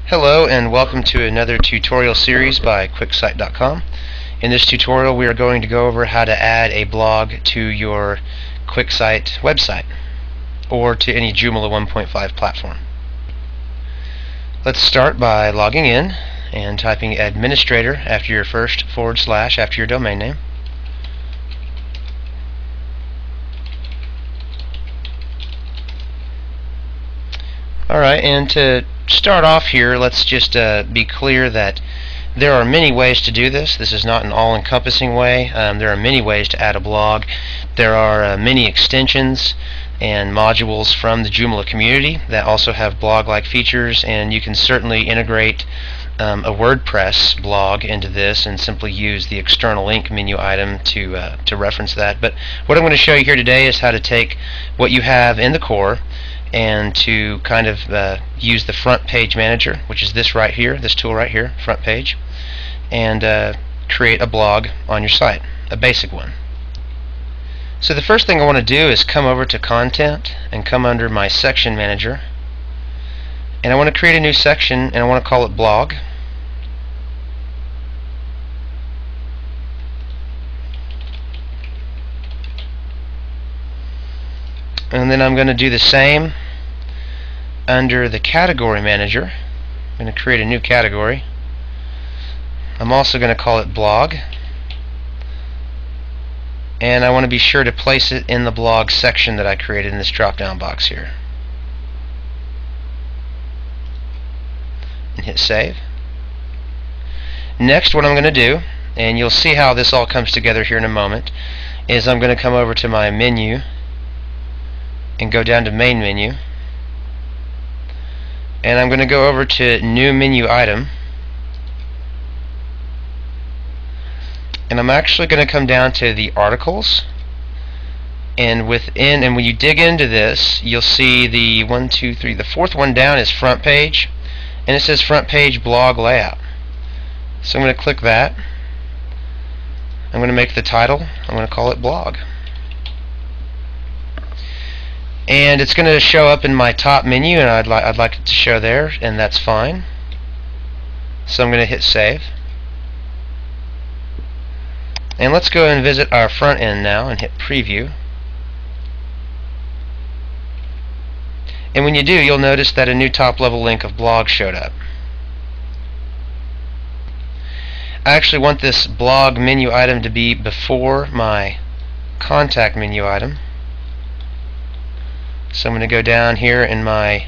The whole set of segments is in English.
Hello and welcome to another tutorial series by QuickSite.com. In this tutorial we are going to go over how to add a blog to your QuickSite website or to any Joomla 1.5 platform. Let's start by logging in and typing administrator after your first / after your domain name. Alright, and to start off here, let's just be clear that there are many ways to do this. This is not an all-encompassing way. There are many ways to add a blog. There are many extensions and modules from the Joomla community that also have blog-like features, and you can certainly integrate a WordPress blog into this and simply use the external link menu item to reference that. But what I'm going to show you here today is how to take what you have in the core and to kind of use the front page manager, which is this right here, this tool right here, front page, and create a blog on your site, a basic one. So the first thing I want to do is come over to content and come under my section manager, and I want to create a new section and I want to call it blog. And then I'm going to do the same under the category manager. I'm going to create a new category. I'm also going to call it blog, and I want to be sure to place it in the blog section that I created in this drop down box here, and hit save. Next, what I'm going to do, and you'll see how this all comes together here in a moment, is I'm going to come over to my menu and go down to main menu, and I'm going to go over to new menu item, and I'm actually going to come down to the articles, and when you dig into this you'll see the fourth one down is front page, and it says front page blog layout. So I'm going to click that. I'm going to make the title, I'm going to call it blog. And it's going to show up in my top menu, and I'd like it to show there, and that's fine. So I'm going to hit save. And let's go and visit our front end now and hit preview. And when you do, you'll notice that a new top level link of blog showed up. I actually want this blog menu item to be before my contact menu item. So I'm going to go down here in my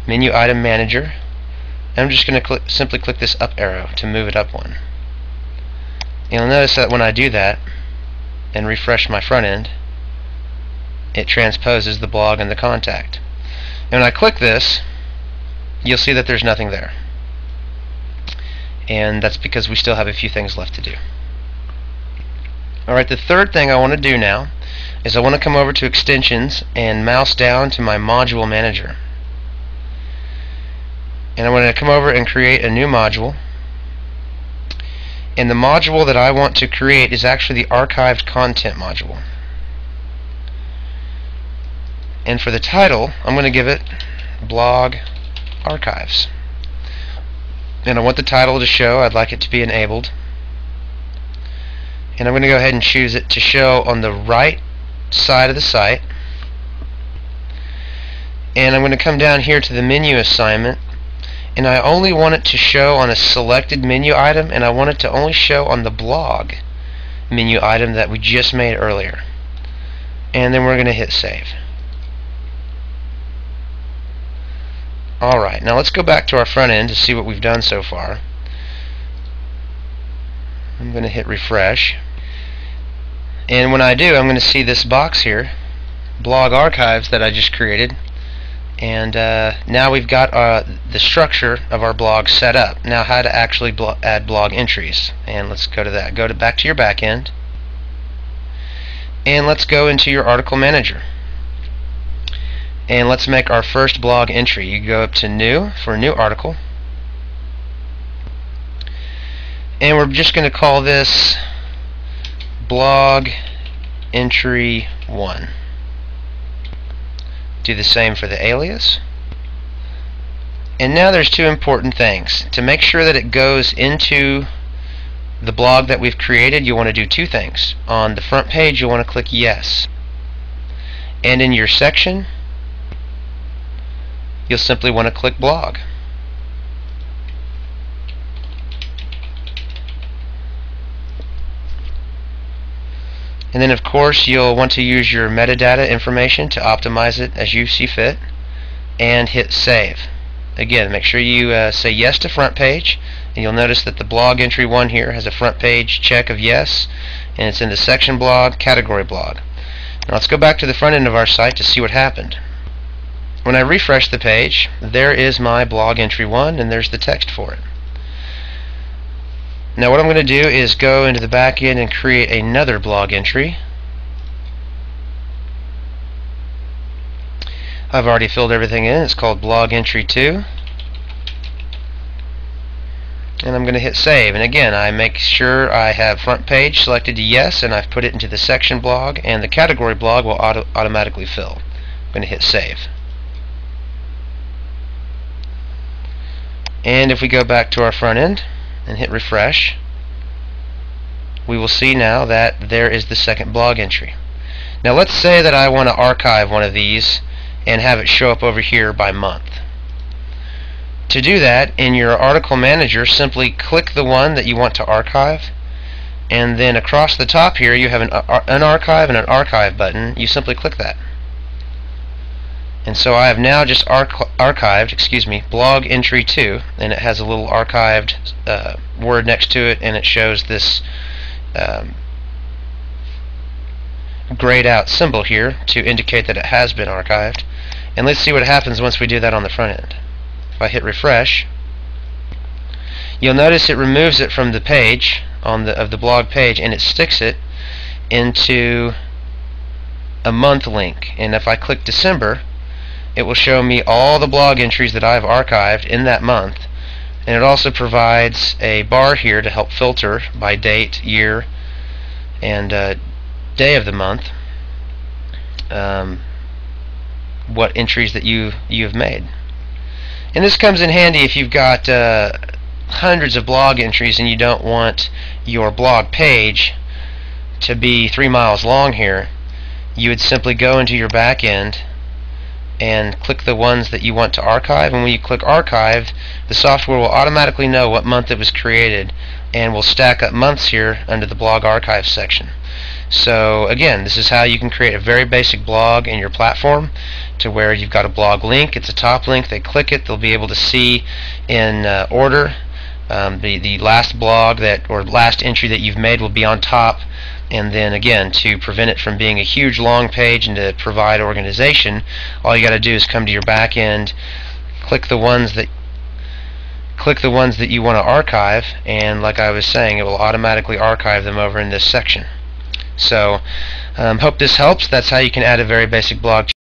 menu item manager, and I'm just going to simply click this up arrow to move it up one. You'll notice that when I do that and refresh my front end, it transposes the blog and the contact. And when I click this, you'll see that there's nothing there, and that's because we still have a few things left to do. Alright, the third thing I want to do now is I want to come over to extensions and mouse down to my module manager, and I want to come over and create a new module, and the module that I want to create is actually the archived content module. And for the title, I'm going to give it blog archives, and I want the title to show. I'd like it to be enabled, and I'm going to go ahead and choose it to show on the right side of the site, and I'm going to come down here to the menu assignment, and I only want it to show on a selected menu item, and I want it to only show on the blog menu item that we just made earlier. And then we're going to hit save. Alright, now let's go back to our front end to see what we've done so far. I'm going to hit refresh. And when I do, I'm going to see this box here, blog archives, that I just created, and now we've got the structure of our blog set up. Now how to actually add blog entries, and let's go to that. Back to your back end, and let's go into your article manager, and let's make our first blog entry. You go up to new for a new article, and we're just going to call this blog entry 1. Do the same for the alias, And now there's two important things. To make sure that it goes into the blog that we've created, you want to do two things. On the front page, you want to click yes. And in your section, you'll simply want to click blog. And then of course you'll want to use your metadata information to optimize it as you see fit, and hit save. Again, make sure you say yes to front page, and you'll notice that the blog entry 1 here has a front page check of yes, and it's in the section blog, category blog. Now let's go back to the front end of our site to see what happened. When I refresh the page, there is my blog entry 1, and there's the text for it. Now what I'm going to do is go into the back end and create another blog entry. I've already filled everything in. It's called blog entry 2. And I'm going to hit save. And again, I make sure I have front page selected to yes, and I've put it into the section blog, and the category blog will automatically fill. I'm going to hit save. And if we go back to our front end and hit refresh, we will see now that there is the second blog entry. Now let's say that I want to archive one of these and have it show up over here by month. To do that, in your article manager, simply click the one that you want to archive, and then across the top here you have an unarchive and an archive button. You simply click that. And so I have now just archived, blog entry 2, and it has a little archived word next to it, and it shows this grayed out symbol here to indicate that it has been archived. And let's see what happens once we do that on the front end. If I hit refresh, you'll notice it removes it from the page of the blog page, and it sticks it into a month link. And if I click December, it will show me all the blog entries that I've archived in that month, and it also provides a bar here to help filter by date, year, and day of the month what entries that you have made. And this comes in handy if you've got hundreds of blog entries and you don't want your blog page to be 3 miles long here. You would simply go into your back end and click the ones that you want to archive, and when you click archive, the software will automatically know what month it was created and will stack up months here under the blog archive section. So again, this is how you can create a very basic blog in your platform, to where you've got a blog link. It's a top link. They click it, they'll be able to see in order the last blog or last entry that you've made will be on top. And then again, to prevent it from being a huge long page and to provide organization, all you got to do is come to your back end, click the ones that you want to archive, and like I was saying, it will automatically archive them over in this section. So hope this helps. That's how you can add a very basic blog